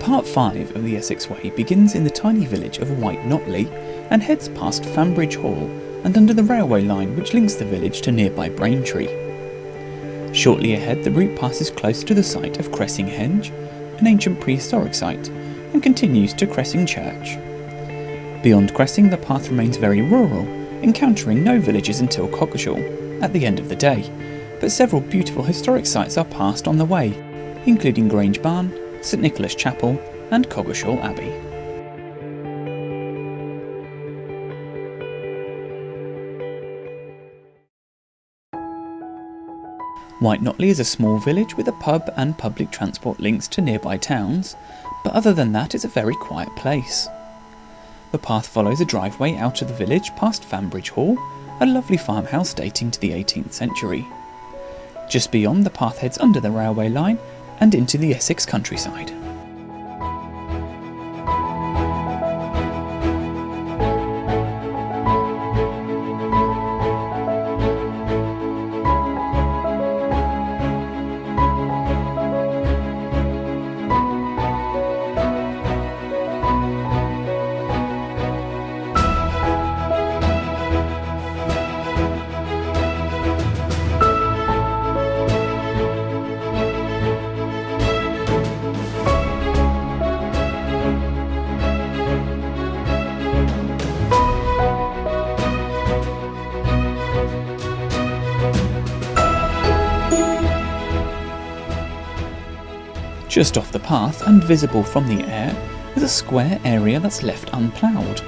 Part 5 of the Essex Way begins in the tiny village of White Notley and heads past Fambridge Hall and under the railway line which links the village to nearby Braintree. Shortly ahead the route passes close to the site of Cressing, an ancient prehistoric site, and continues to Cressing Church. Beyond Cressing the path remains very rural, encountering no villages until Coggeshall at the end of the day, but several beautiful historic sites are passed on the way, including Grange Barn, St Nicholas Chapel and Coggeshall Abbey. White Notley is a small village with a pub and public transport links to nearby towns, but other than that it's a very quiet place. The path follows a driveway out of the village past Fambridge Hall, a lovely farmhouse dating to the 18th century. Just beyond, the path heads under the railway line and into the Essex countryside. Just off the path and visible from the air is a square area that's left unploughed.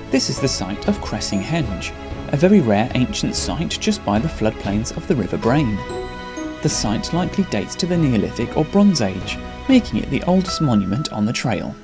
This is the site of Cressing, a very rare ancient site just by the floodplains of the River Brain. The site likely dates to the Neolithic or Bronze Age, making it the oldest monument on the trail.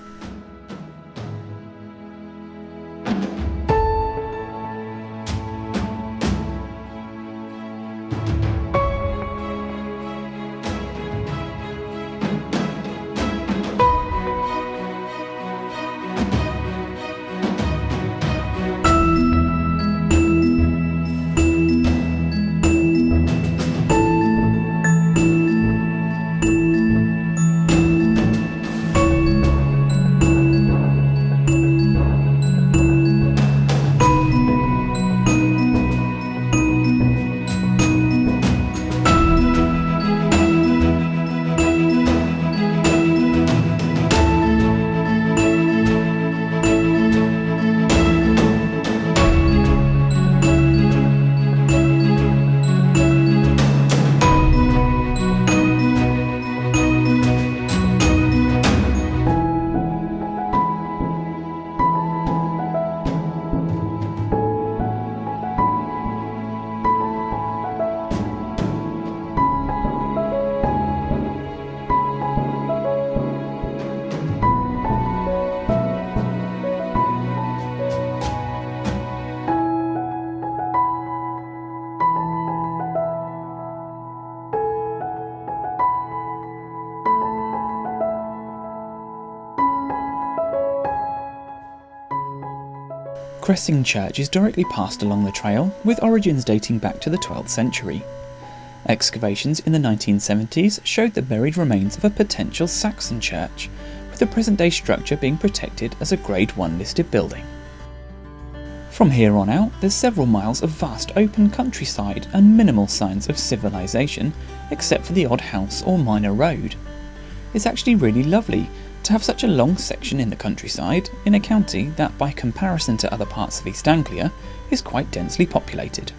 Cressing Church is directly passed along the trail, with origins dating back to the 12th century. Excavations in the 1970s showed the buried remains of a potential Saxon church, with the present-day structure being protected as a Grade 1 listed building. From here on out, there's several miles of vast open countryside and minimal signs of civilization, except for the odd house or minor road. It's actually really lovely to have such a long section in the countryside in a county that, by comparison to other parts of East Anglia, is quite densely populated.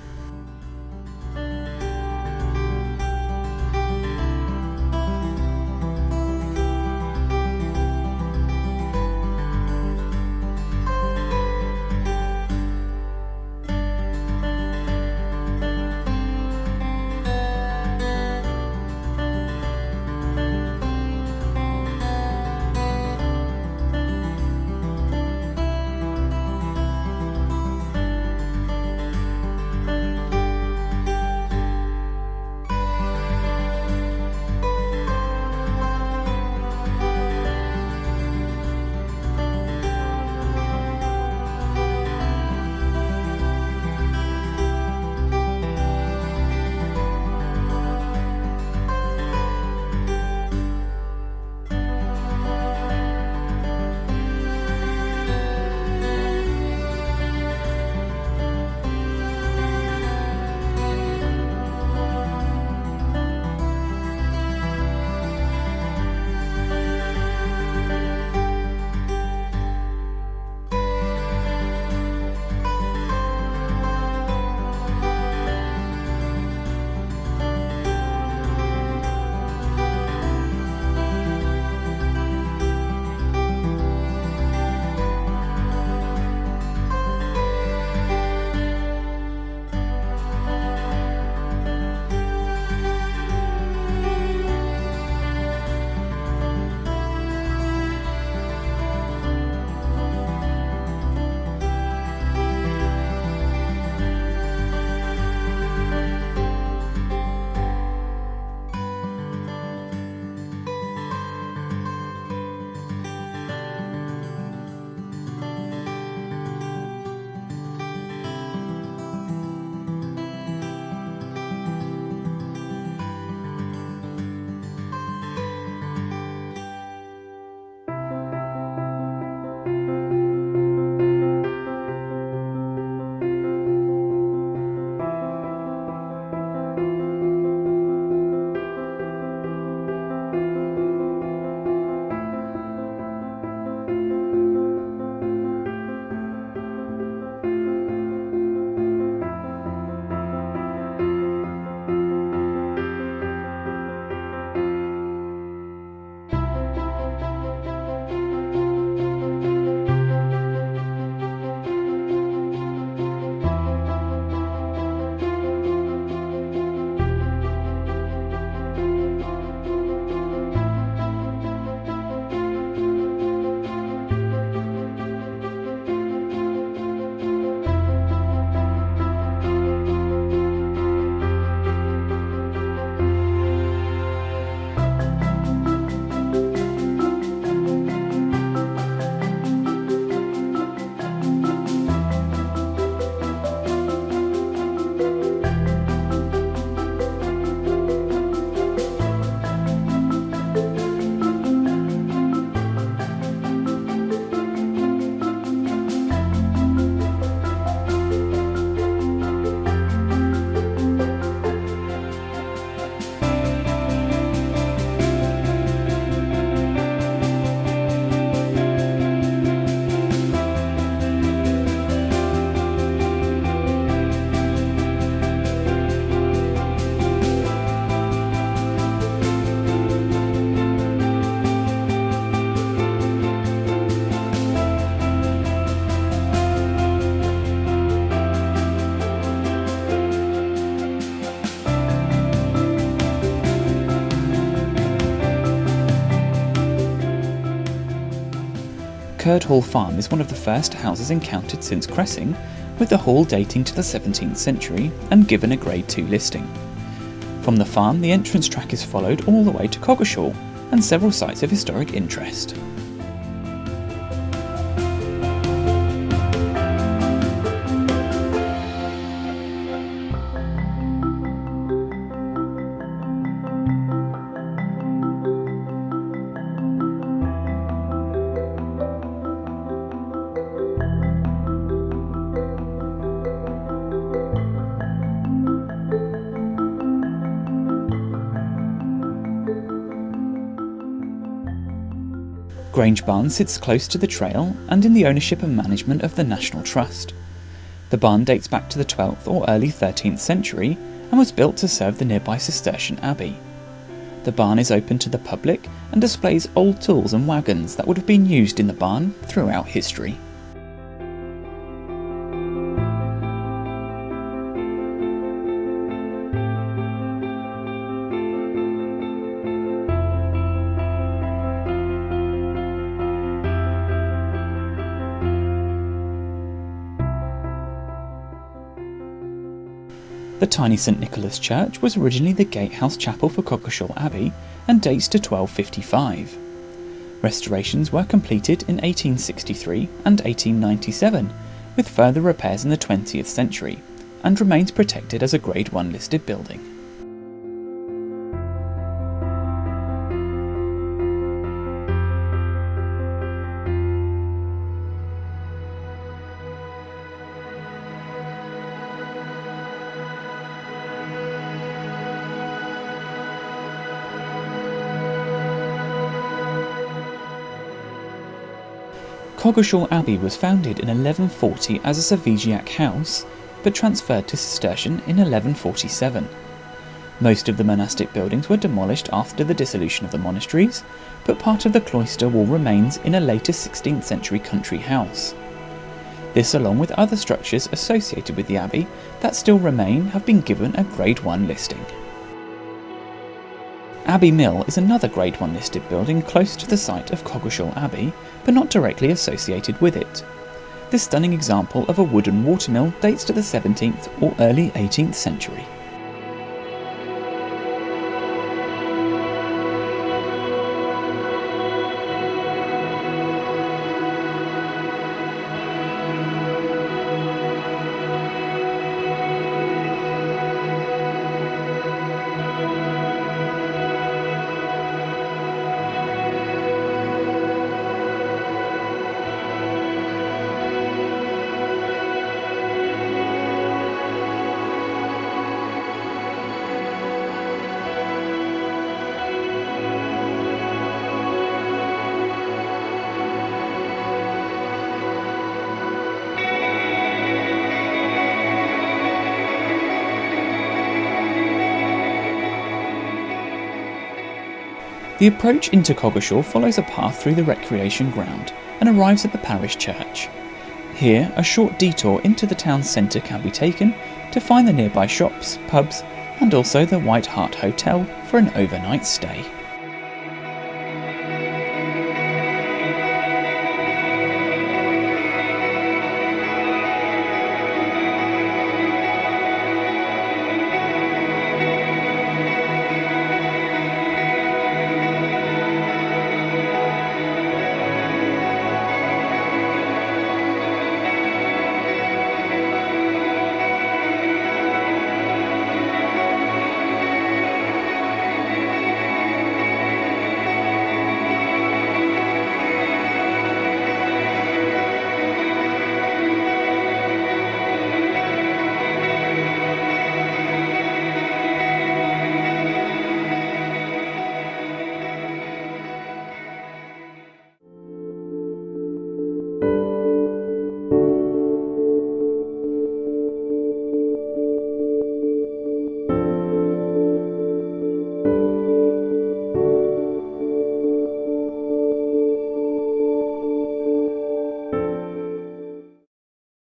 Coggesghall farm is one of the first houses encountered since Cressing, with the hall dating to the 17th century and given a Grade 2 listing. From the farm, the entrance track is followed all the way to Coggeshall and several sites of historic interest. Grange Barn sits close to the trail and in the ownership and management of the National Trust. The barn dates back to the 12th or early 13th century and was built to serve the nearby Cistercian abbey. The barn is open to the public and displays old tools and wagons that would have been used in the barn throughout history. The tiny St Nicholas Church was originally the gatehouse chapel for Coggeshall Abbey and dates to 1255. Restorations were completed in 1863 and 1897, with further repairs in the 20th century, and remains protected as a Grade 1 listed building. Coggeshall Abbey was founded in 1140 as a Savesiac house, but transferred to Cistercian in 1147. Most of the monastic buildings were demolished after the dissolution of the monasteries, but part of the cloister wall remains in a later 16th century country house. This, along with other structures associated with the abbey that still remain, have been given a Grade 1 listing. Abbey Mill is another Grade 1 listed building close to the site of Coggeshall Abbey, but not directly associated with it. This stunning example of a wooden watermill dates to the 17th or early 18th century. The approach into Coggeshall follows a path through the recreation ground and arrives at the parish church. Here, a short detour into the town centre can be taken to find the nearby shops, pubs, and also the White Hart Hotel for an overnight stay.